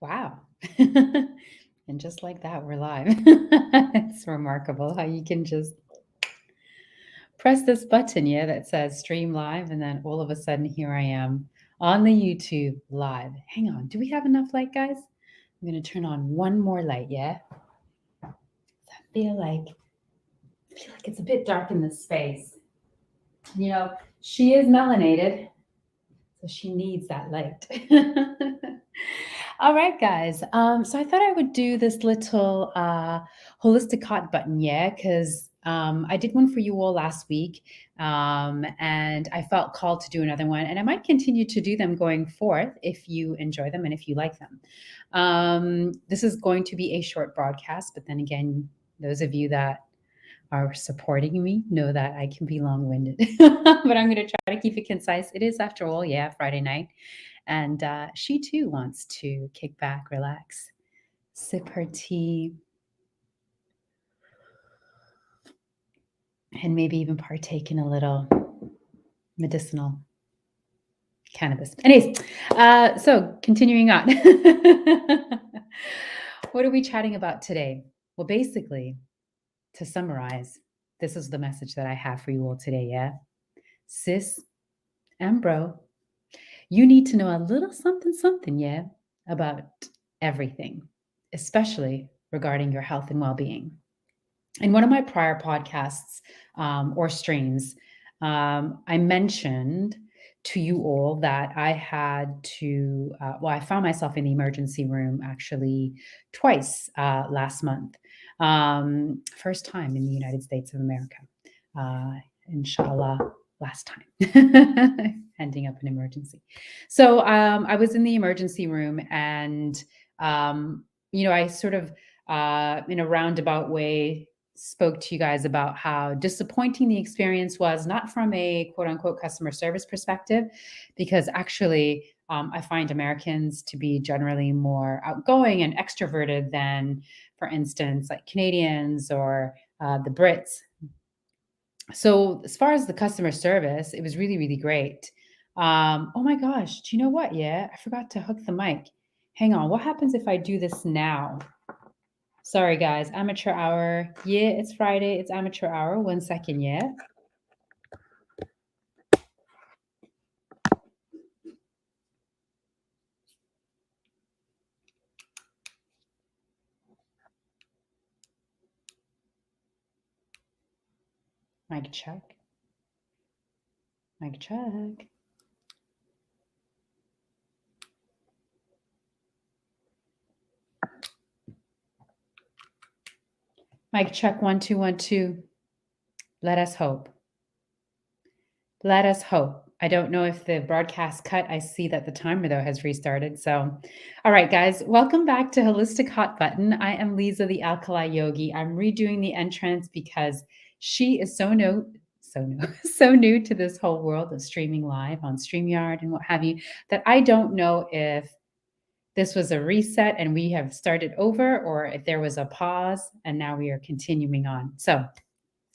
Wow. And just like that, we're live. It's remarkable how you can just press this button, yeah, that says stream live, and then all of a sudden, here I am on the YouTube live. Hang on, do we have enough light, guys? I'm going to turn on one more light, yeah? I feel like it's a bit dark in this space. You know, she is melanated, so she needs that light. All right, guys. So I thought I would do this little holistic hot button, yeah, because I did one for you all last week, and I felt called to do another one, and I might continue to do them going forth if you enjoy them and if you like them. This is going to be a short broadcast, but then again, those of you that are supporting me know that I can be long-winded, but I'm going to try to keep it concise. It is, after all, yeah, Friday night. And she too wants to kick back, relax, sip her tea, and maybe even partake in a little medicinal cannabis. Anyways, so continuing on. What are we chatting about today? Well, basically, to summarize, this is the message that I have for you all today, yeah? Sis and bro, you need to know a little something, yeah, about everything, especially regarding your health and well-being. In one of my prior podcasts or streams, I mentioned to you all that I had to, I found myself in the emergency room actually twice last month. First time in the United States of America. Inshallah, last time, ending up in emergency. So I was in the emergency room, and I sort of, in a roundabout way, spoke to you guys about how disappointing the experience was, not from a quote unquote customer service perspective, because actually I find Americans to be generally more outgoing and extroverted than, for instance, like Canadians or the Brits. So as far as the customer service, it was really, really great. Oh my gosh, do you know what? Yeah, I forgot to hook the mic. Hang on, what happens if I do this now? Sorry, guys, amateur hour. Yeah, it's Friday, it's amateur hour. 1 second, yeah. Mic check. Mic check. Mic check, 1 2 1 2. Let us hope. Let us hope. I don't know if the broadcast cut. I see that the timer, though, has restarted. So, all right, guys, welcome back to Holistic Hot Button. I am Lisa, the AlkaliYogi. I'm redoing the entrance because she is so new to this whole world of streaming live on StreamYard and what have you, that I don't know if this was a reset and we have started over, or if there was a pause and now we are continuing on. So,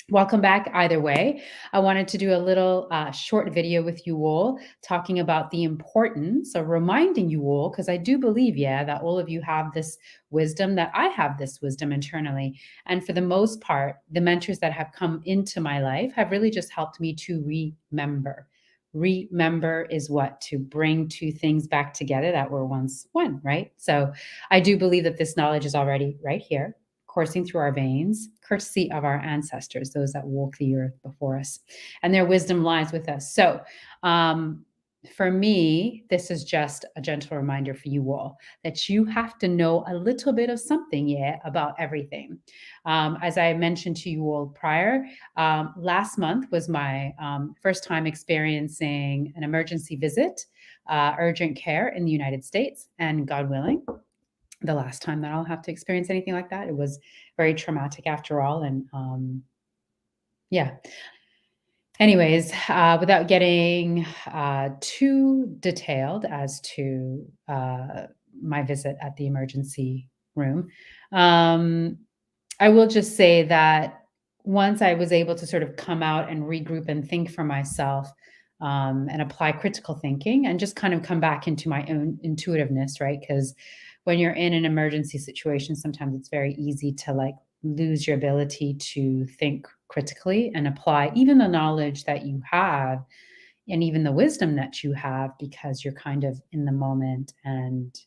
welcome back either way. I wanted to do a little short video with you all talking about the importance of reminding you all, because I do believe, yeah, that all of you have this wisdom, that I have this wisdom internally. And for the most part, the mentors that have come into my life have really just helped me to remember. Remember is what? To bring two things back together that were once one, right? So I do believe that this knowledge is already right here, coursing through our veins, courtesy of our ancestors, those that walk the earth before us, and their wisdom lies with us. So, for me, this is just a gentle reminder for you all that you have to know a little bit of something, yeah, about everything. As I mentioned to you all prior, last month was my first time experiencing an emergency visit, urgent care in the United States, and God willing, the last time that I'll have to experience anything like that. It was very traumatic after all. And yeah. Anyways, without getting too detailed as to my visit at the emergency room, I will just say that once I was able to sort of come out and regroup and think for myself, and apply critical thinking and just kind of come back into my own intuitiveness, right? Because when you're in an emergency situation, sometimes it's very easy to like lose your ability to think critically and apply even the knowledge that you have and even the wisdom that you have because you're kind of in the moment and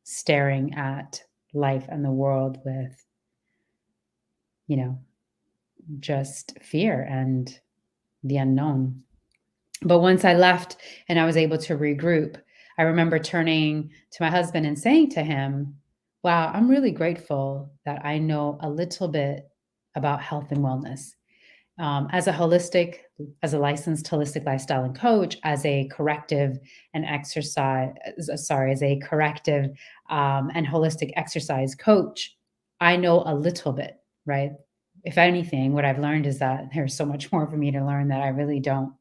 staring at life and the world with, you know, just fear and the unknown. But once I left and I was able to regroup, I remember turning to my husband and saying to him, wow, I'm really grateful that I know a little bit about health and wellness. As a licensed holistic lifestyle and coach, as a corrective and exercise, sorry, as a corrective and holistic exercise coach, I know a little bit, right? If anything, what I've learned is that there's so much more for me to learn that I really don't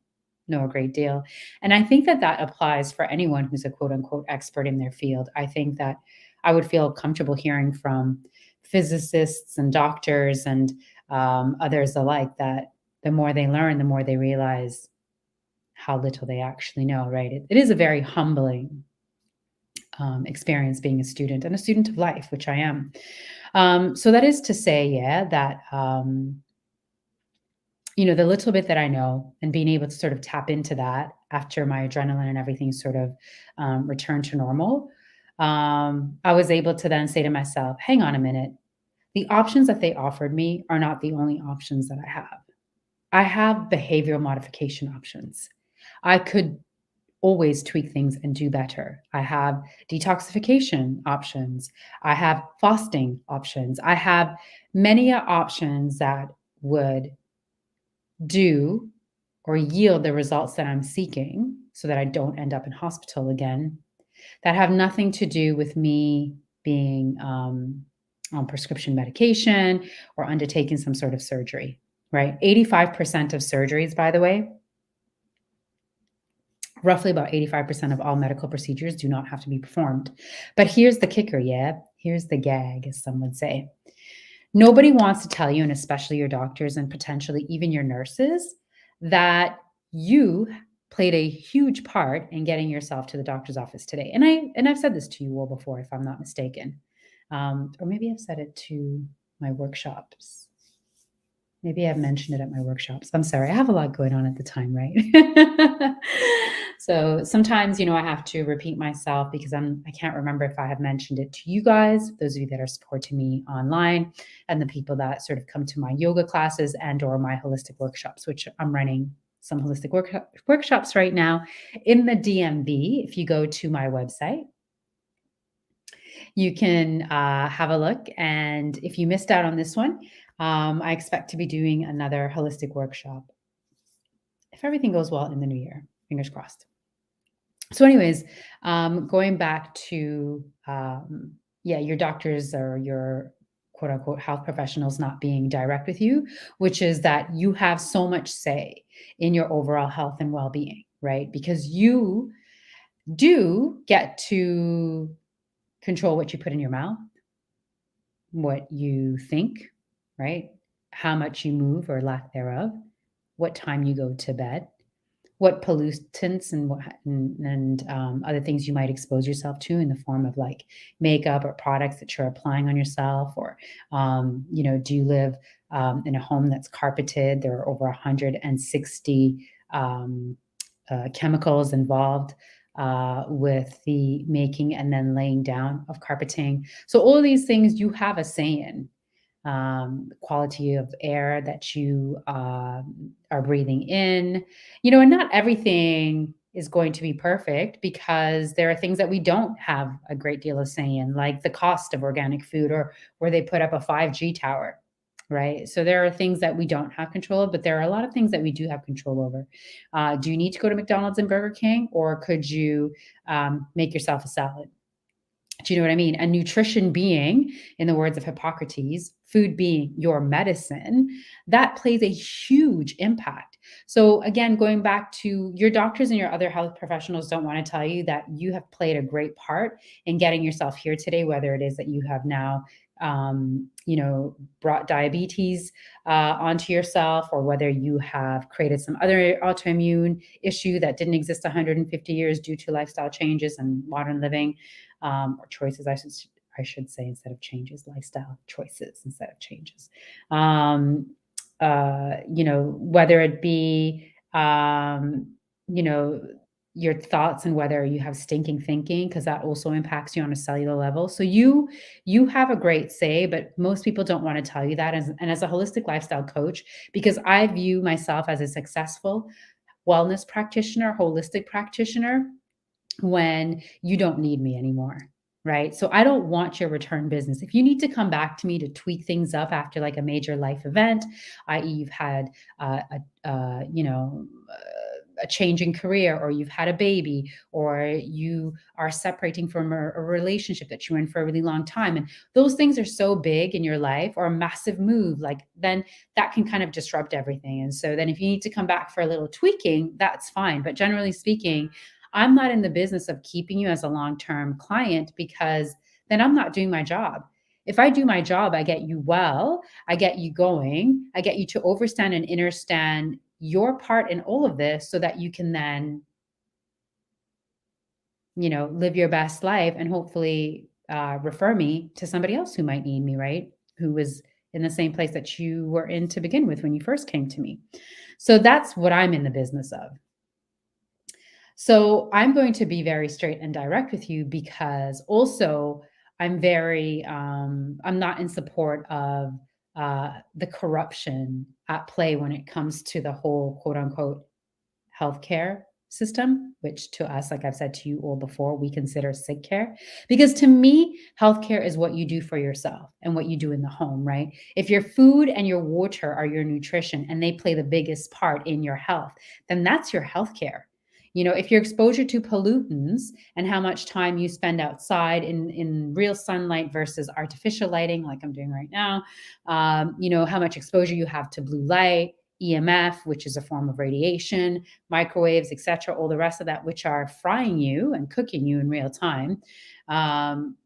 know a great deal. And I think that that applies for anyone who's a quote unquote expert in their field. I think that I would feel comfortable hearing from physicists and doctors and others alike that the more they learn, the more they realize how little they actually know, right? It is a very humbling experience being a student and a student of life, which I am. So that is to say, yeah, that the little bit that I know and being able to sort of tap into that after my adrenaline and everything sort of returned to normal, I was able to then say to myself, hang on a minute, the options that they offered me are not the only options that I have. I have behavioral modification options. I could always tweak things and do better. I have detoxification options. I have fasting options. I have many options that would do or yield the results that I'm seeking so that I don't end up in hospital again, that have nothing to do with me being on prescription medication or undertaking some sort of surgery, right? 85% of surgeries, by the way, roughly about 85% of all medical procedures do not have to be performed. But here's the kicker, yeah? Here's the gag, as some would say. Nobody wants to tell you, and especially your doctors and potentially even your nurses, that you played a huge part in getting yourself to the doctor's office today. And I've said this to you all before, if I'm not mistaken, or maybe I've said it to my workshops. Maybe I've mentioned it at my workshops. I'm sorry, I have a lot going on at the time, right? So sometimes, I have to repeat myself because I can't remember if I have mentioned it to you guys, those of you that are supporting me online, and the people that sort of come to my yoga classes and or my holistic workshops, which I'm running some holistic workshops right now in the DMV. If you go to my website, you can have a look. And if you missed out on this one, I expect to be doing another holistic workshop if everything goes well in the new year. Fingers crossed. So anyways, going back to, your doctors or your quote unquote health professionals not being direct with you, which is that you have so much say in your overall health and well-being, right? Because you do get to control what you put in your mouth, what you think, right? How much you move or lack thereof, what time you go to bed, what pollutants and other things you might expose yourself to in the form of like makeup or products that you're applying on yourself, or do you live in a home that's carpeted? There are over 160 chemicals involved with the making and then laying down of carpeting. So all of these things you have a say in. Quality of air that you are breathing in, and not everything is going to be perfect because there are things that we don't have a great deal of say in, like the cost of organic food or where they put up a 5G tower, right? So there are things that we don't have control of, but there are a lot of things that we do have control over. Do you need to go to McDonald's and Burger King, or could you make yourself a salad? Do you know what I mean? And nutrition being, in the words of Hippocrates, food being your medicine, that plays a huge impact. So again, going back to your doctors and your other health professionals don't want to tell you that you have played a great part in getting yourself here today, whether it is that you have now brought diabetes onto yourself, or whether you have created some other autoimmune issue that didn't exist 150 years due to lifestyle changes and modern living, or choices, I should say, instead of changes, lifestyle choices instead of changes. Um, whether it be, you know, your thoughts and whether you have stinking thinking, because that also impacts you on a cellular level. So you have a great say, but most people don't want to tell you that. And as a holistic lifestyle coach, because I view myself as a successful wellness practitioner, holistic practitioner, when you don't need me anymore, right? So I don't want your return business. If you need to come back to me to tweak things up after like a major life event, i.e., you've had a change in career, or you've had a baby, or you are separating from a relationship that you were in for a really long time, and those things are so big in your life, or a massive move, like then that can kind of disrupt everything. And so then if you need to come back for a little tweaking, that's fine. But generally speaking, I'm not in the business of keeping you as a long-term client, because then I'm not doing my job. If I do my job, I get you well, I get you going, I get you to overstand and understand your part in all of this, so that you can then, live your best life, and hopefully refer me to somebody else who might need me, right? Who was in the same place that you were in to begin with when you first came to me. So that's what I'm in the business of. So I'm going to be very straight and direct with you, because also I'm not in support of the corruption at play when it comes to the whole quote unquote healthcare system, which to us, like I've said to you all before, we consider sick care. Because to me, healthcare is what you do for yourself and what you do in the home, right? If your food and your water are your nutrition and they play the biggest part in your health, then that's your healthcare. If your exposure to pollutants and how much time you spend outside in real sunlight versus artificial lighting, like I'm doing right now, how much exposure you have to blue light, EMF, which is a form of radiation, microwaves, etc., all the rest of that, which are frying you and cooking you in real time. Um,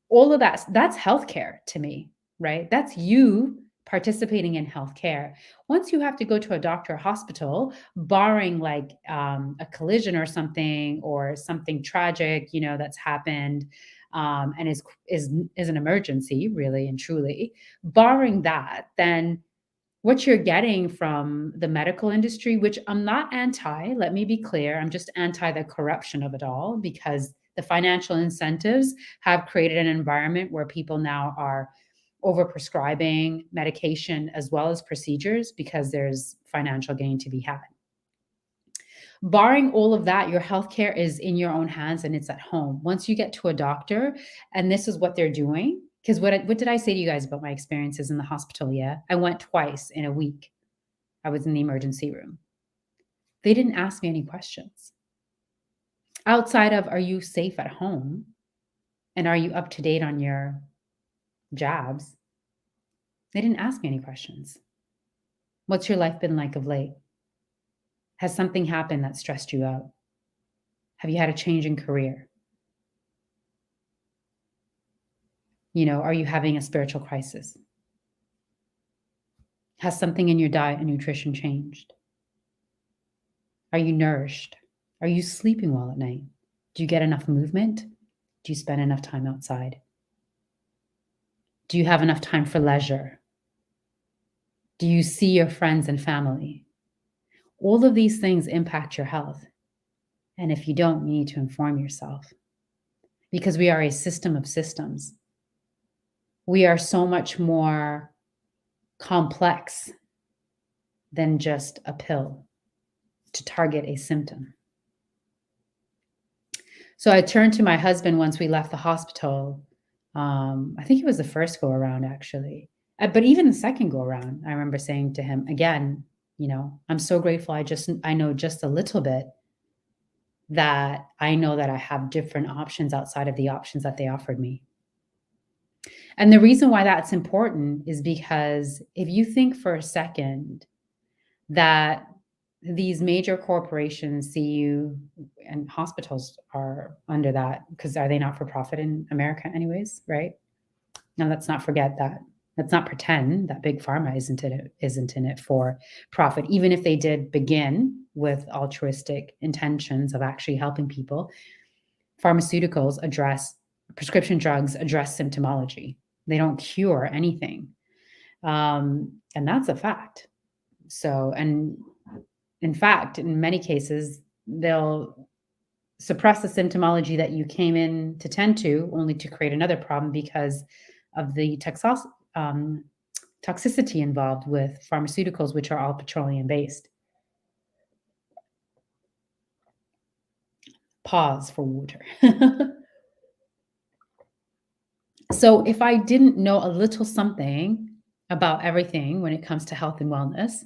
all of that's healthcare to me, right? That's you participating in healthcare. Once you have to go to a doctor or hospital, barring like a collision or something tragic, that's happened, and is an emergency, really and truly. Barring that, then what you're getting from the medical industry, which I'm not anti, let me be clear, I'm just anti the corruption of it all, because the financial incentives have created an environment where people now are overprescribing medication as well as procedures, because there's financial gain to be had. Barring all of that, your healthcare is in your own hands and it's at home. Once you get to a doctor and this is what they're doing, because what did I say to you guys about my experiences in the hospital? Yeah, I went twice in a week. I was in the emergency room. They didn't ask me any questions outside of, are you safe at home? And are you up to date on your jabs? They didn't ask me any questions. What's your life been like of late? Has something happened that stressed you out? Have you had a change in career? Are you having a spiritual crisis? Has something in your diet and nutrition changed? Are you nourished? Are you sleeping well at night? Do you get enough movement? Do you spend enough time outside? Do you have enough time for leisure? Do you see your friends and family? All of these things impact your health. And if you don't, you need to inform yourself, because we are a system of systems. We are so much more complex than just a pill to target a symptom. So I turned to my husband once we left the hospital. I think it was the first go around, actually. But even the second go around, I remember saying to him again, I'm so grateful. I know just a little bit, that I know that I have different options outside of the options that they offered me. And the reason why that's important is because if you think for a second that these major corporations see you, and hospitals are under that, because are they not for profit in America anyways, right? Now let's not forget that. Let's not pretend that big pharma isn't in it for profit. Even if they did begin with altruistic intentions of actually helping people, pharmaceuticals address prescription drugs address symptomology. They don't cure anything. And that's a fact. So, and in fact, in many cases, they'll suppress the symptomology that you came in to tend to, only to create another problem because of the um, toxicity involved with pharmaceuticals, which are all petroleum based. Pause for water. So, if I didn't know a little something about everything when it comes to health and wellness,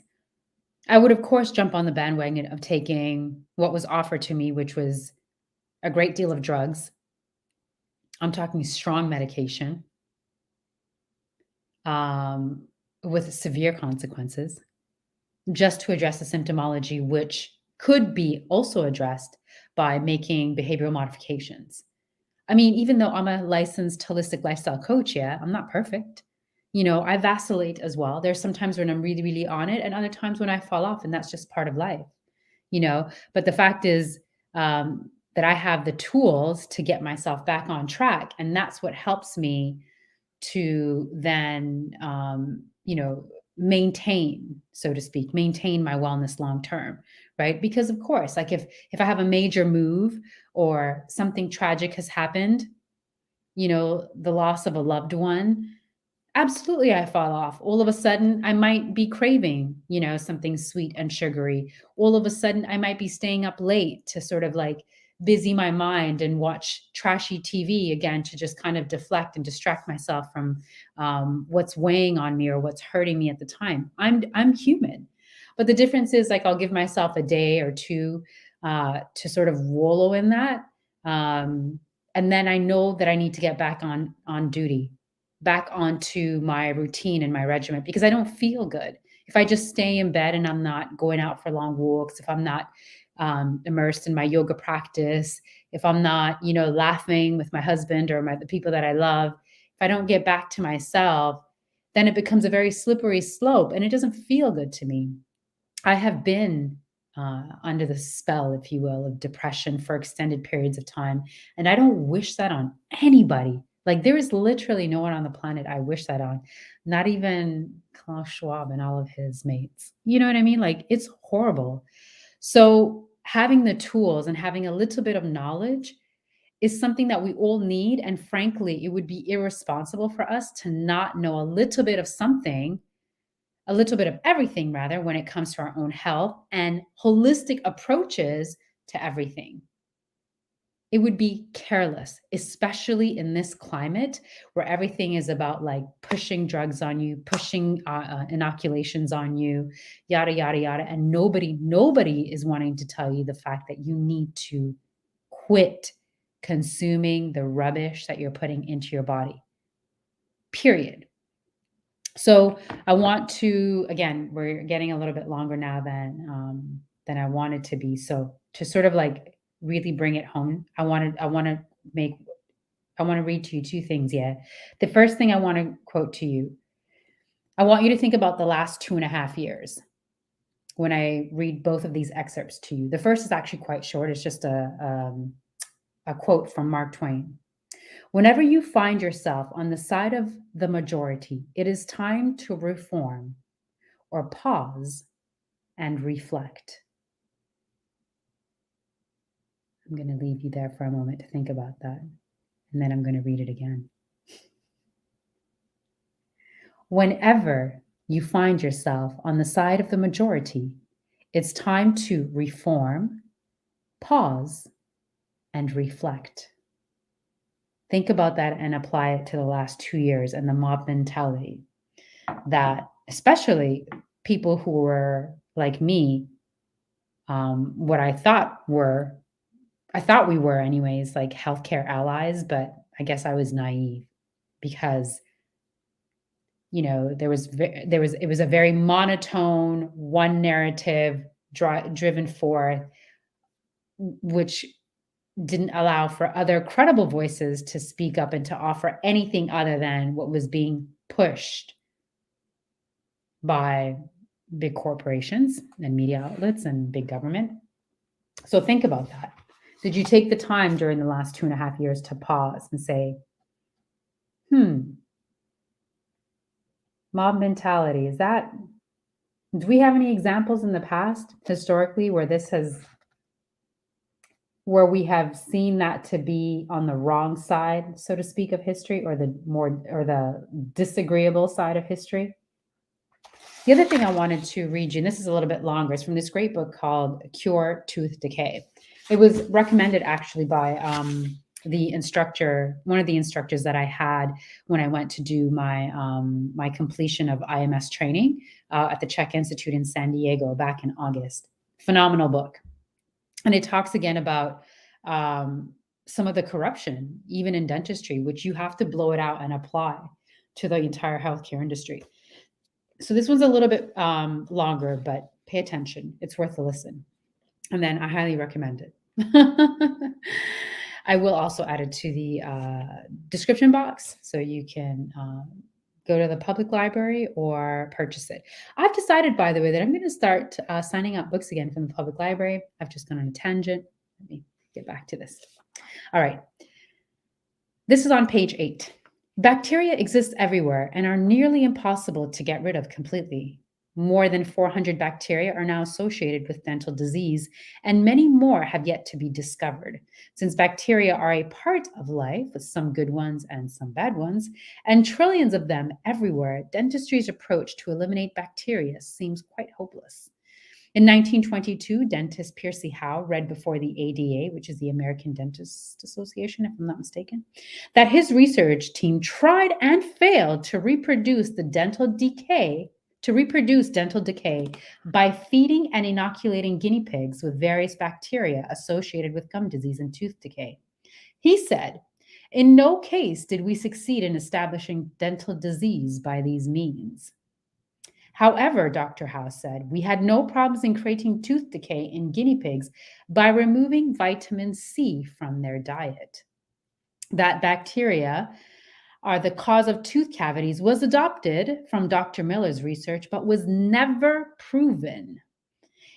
I would, of course, jump on the bandwagon of taking what was offered to me, which was a great deal of drugs. I'm talking strong medication, um, with severe consequences, just to address the symptomology, which could be also addressed by making behavioral modifications. I mean, even though I'm a licensed holistic lifestyle coach, yeah, I'm not perfect. I vacillate as well. There's some times when I'm really, really on it, and other times when I fall off, and that's just part of life. But the fact is, that I have the tools to get myself back on track, and that's what helps me to then, maintain, so to speak, maintain my wellness long term, right? Because of course, like if I have a major move or something tragic has happened, the loss of a loved one, absolutely, I fall off. All of a sudden, I might be craving, something sweet and sugary. All of a sudden, I might be staying up late to sort of like busy my mind and watch trashy TV again to just kind of deflect and distract myself from what's weighing on me or what's hurting me at the time. I'm human, but the difference is like I'll give myself a day or two to sort of wallow in that, and then I know that I need to get back on duty, back onto my routine and my regimen because I don't feel good. If I just stay in bed and I'm not going out for long walks, if I'm not immersed in my yoga practice, if I'm not, laughing with my husband or the people that I love, if I don't get back to myself, then it becomes a very slippery slope and it doesn't feel good to me. I have been under the spell, if you will, of depression for extended periods of time. And I don't wish that on anybody. Like, there is literally no one on the planet I wish that on, not even Klaus Schwab and all of his mates. You know what I mean? Like, it's horrible. So, having the tools and having a little bit of knowledge is something that we all need. And frankly, it would be irresponsible for us to not know a little bit of something, a little bit of everything rather, when it comes to our own health and holistic approaches to everything. It would be careless, especially in this climate where everything is about like pushing drugs on you, pushing inoculations on you, yada, yada, yada. And nobody is wanting to tell you the fact that you need to quit consuming the rubbish that you're putting into your body, period. So I want to, again, we're getting a little bit longer now than I wanted to be. So to sort of like really bring it home, make I want to read to you two things. Yeah. The first thing I want to quote to you, I want you to think about the last 2.5 years when I read both of these excerpts to you. The first is actually quite short. It's just a quote from Mark Twain. Whenever you find yourself on the side of the majority, it is time to reform or pause and reflect. I'm going to leave you there for a moment to think about that, and then I'm going to read it again. Whenever you find yourself on the side of the majority, it's time to reform, pause, and reflect. Think about that and apply it to the last 2 years and the mob mentality that, especially people who were like me, what I thought we were anyways, like healthcare allies, but I guess I was naive because it was a very monotone, one narrative driven forth, which didn't allow for other credible voices to speak up and to offer anything other than what was being pushed by big corporations and media outlets and big government. So think about that. Did you take the time during the last 2.5 years to pause and say, mob mentality, do we have any examples in the past historically where where we have seen that to be on the wrong side, so to speak, of history, or the disagreeable side of history? The other thing I wanted to read you, and this is a little bit longer, is from this great book called Cure Tooth Decay. It was recommended actually by one of the instructors that I had when I went to do my completion of IMS training at the Czech Institute in San Diego back in August. Phenomenal book. And it talks again about some of the corruption, even in dentistry, which you have to blow it out and apply to the entire healthcare industry. So this one's a little bit longer, but pay attention. It's worth a listen. And then I highly recommend it. I will also add it to the description box so you can go to the public library or purchase it. I've decided, by the way, that I'm going to start signing up books again from the public library. I've just gone on a tangent. Let me get back to this. All right. This is on page 8. Bacteria exist everywhere and are nearly impossible to get rid of completely. More than 400 bacteria are now associated with dental disease, and many more have yet to be discovered. Since bacteria are a part of life, with some good ones and some bad ones, and trillions of them everywhere, dentistry's approach to eliminate bacteria seems quite hopeless. In 1922, dentist Percy Howe read before the ADA, which is the American Dentist Association, if I'm not mistaken, that his research team tried and failed to reproduce dental decay by feeding and inoculating guinea pigs with various bacteria associated with gum disease and tooth decay. He said, "In no case did we succeed in establishing dental disease by these means." However, Dr. Howe said, we had no problems in creating tooth decay in guinea pigs by removing vitamin C from their diet. That bacteria are the cause of tooth cavities was adopted from Dr. Miller's research, but was never proven.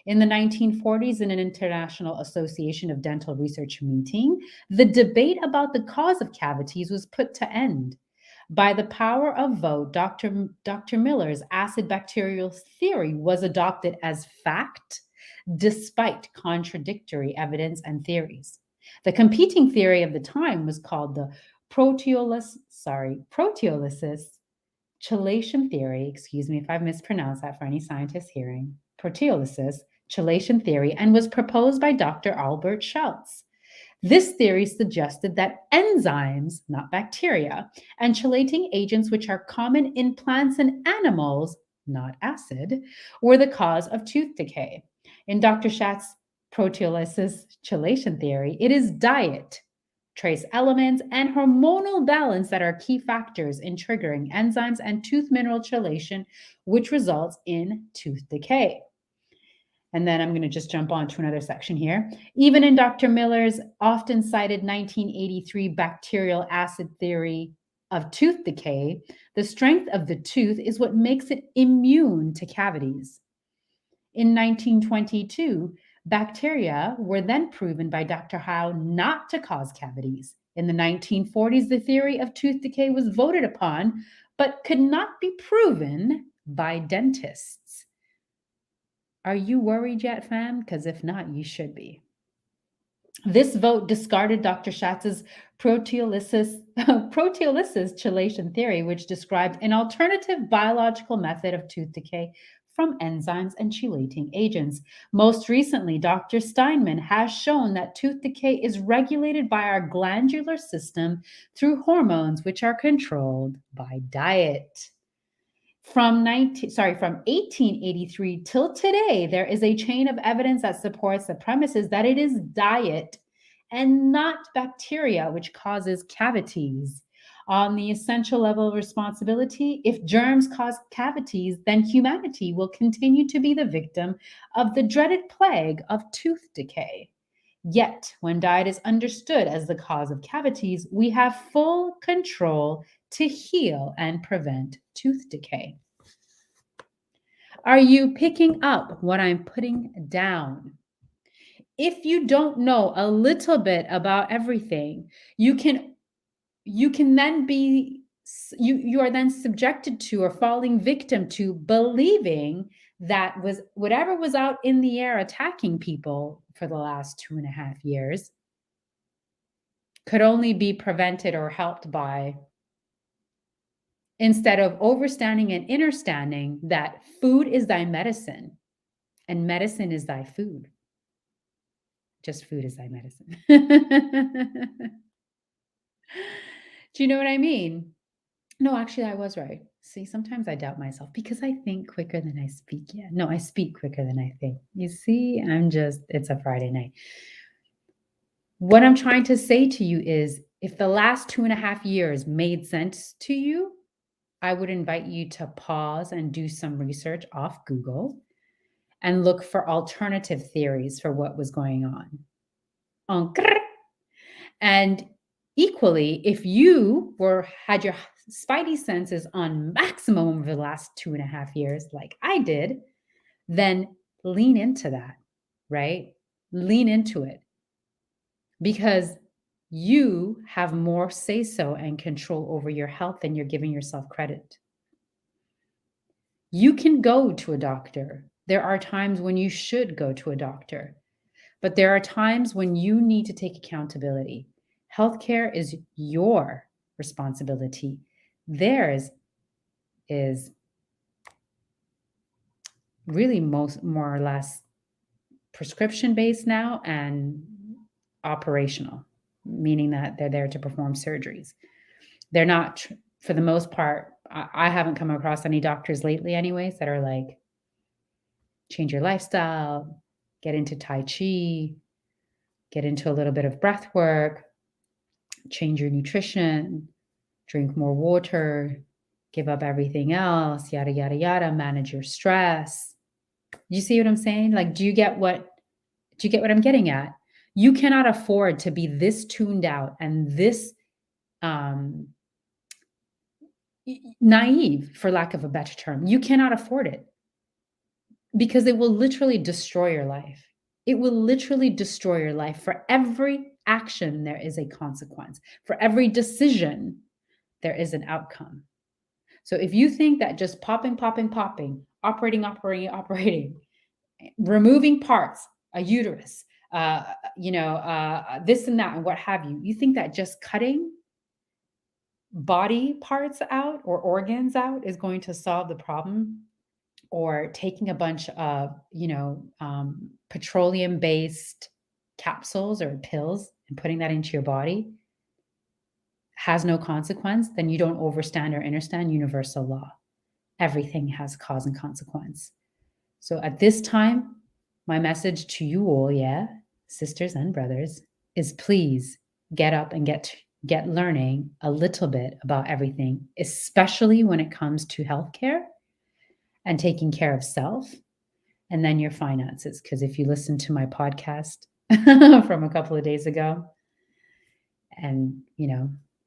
In the 1940s, in an International Association of Dental Research meeting, the debate about the cause of cavities was put to end. By the power of vote, Dr. Miller's acid bacterial theory was adopted as fact, despite contradictory evidence and theories. The competing theory of the time was called the proteolysis chelation theory. Excuse me if I've mispronounced that for any scientists hearing. Proteolysis chelation theory, and was proposed by Dr. Albert Schultz. This theory suggested that enzymes, not bacteria, and chelating agents, which are common in plants and animals, not acid, were the cause of tooth decay. In Dr. Schatz's proteolysis chelation theory, it is diet, trace elements, and hormonal balance that are key factors in triggering enzymes and tooth mineral chelation, which results in tooth decay. And then I'm going to just jump on to another section here. Even in Dr. Miller's often cited 1983 bacterial acid theory of tooth decay, the strength of the tooth is what makes it immune to cavities. In 1922, bacteria were then proven by Dr. Howe not to cause cavities. In the 1940s, the theory of tooth decay was voted upon, but could not be proven by dentists. Are you worried yet, fam? Because if not, you should be. This vote discarded Dr. Schatz's proteolysis chelation theory, which described an alternative biological method of tooth decay from enzymes and chelating agents. Most recently, Dr. Steinman has shown that tooth decay is regulated by our glandular system through hormones, which are controlled by diet. From 1883 till today, there is a chain of evidence that supports the premises that it is diet and not bacteria which causes cavities. On the essential level of responsibility, if germs cause cavities, then humanity will continue to be the victim of the dreaded plague of tooth decay. Yet, when diet is understood as the cause of cavities, we have full control to heal and prevent tooth decay. Are you picking up what I'm putting down? If you don't know a little bit about everything, you can then be you are then subjected to or falling victim to believing that was whatever was out in the air attacking people for the last 2.5 years could only be prevented or helped by, instead of overstanding and understanding that food is thy medicine and medicine is thy food. Just food is thy medicine. Do you know what I mean? No, actually, I was right. See, sometimes I doubt myself because I think quicker than I speak. Yeah. No, I speak quicker than I think. You see, it's a Friday night. What I'm trying to say to you is if the last 2.5 years made sense to you, I would invite you to pause and do some research off Google and look for alternative theories for what was going on. And equally, if you had your spidey senses on maximum over the last 2.5 years, like I did, then lean into that, right? Lean into it because you have more say so and control over your health than you're giving yourself credit. You can go to a doctor. There are times when you should go to a doctor, but there are times when you need to take accountability. Healthcare is your responsibility. Theirs is really more or less prescription based now and operational, meaning that they're there to perform surgeries. They're not, for the most part, I haven't come across any doctors lately, anyways, that are like, change your lifestyle, get into Tai Chi, get into a little bit of breath work, change your nutrition, drink more water, give up everything else, yada, yada, yada, manage your stress. You see what I'm saying? Like, do you get what I'm getting at? You cannot afford to be this tuned out and this naive, for lack of a better term. You cannot afford it because it will literally destroy your life. It will literally destroy your life. For every action, there is a consequence. For every decision, there is an outcome. So if you think that just popping, operating, removing parts, a uterus, this and that, and what have you, you think that just cutting body parts out or organs out is going to solve the problem, or taking a bunch of, petroleum-based capsules or pills and putting that into your body has no consequence, then you don't understand or understand universal law. Everything has cause and consequence. So at this time, my message to you all, sisters and brothers, is please get up and get learning a little bit about everything, especially when it comes to healthcare and taking care of self and then your finances. Because if you listen to my podcast from a couple of days ago and,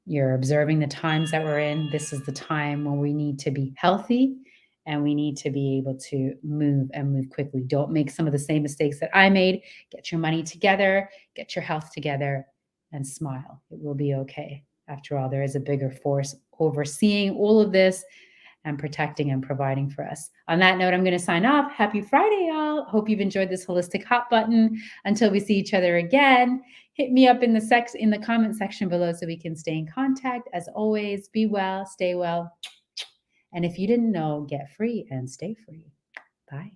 you're observing the times that we're in, this is the time when we need to be healthy and we need to be able to move quickly. Don't make some of the same mistakes that I made. Get your money together, get your health together, and smile. It will be okay. After all, there is a bigger force overseeing all of this and protecting and providing for us. On that note, I'm going to sign off. Happy Friday, y'all. Hope you've enjoyed this holistic hot button. Until we see each other again, hit me up in the comment section below so we can stay in contact. As always, be well, stay well. And if you didn't know, get free and stay free. Bye.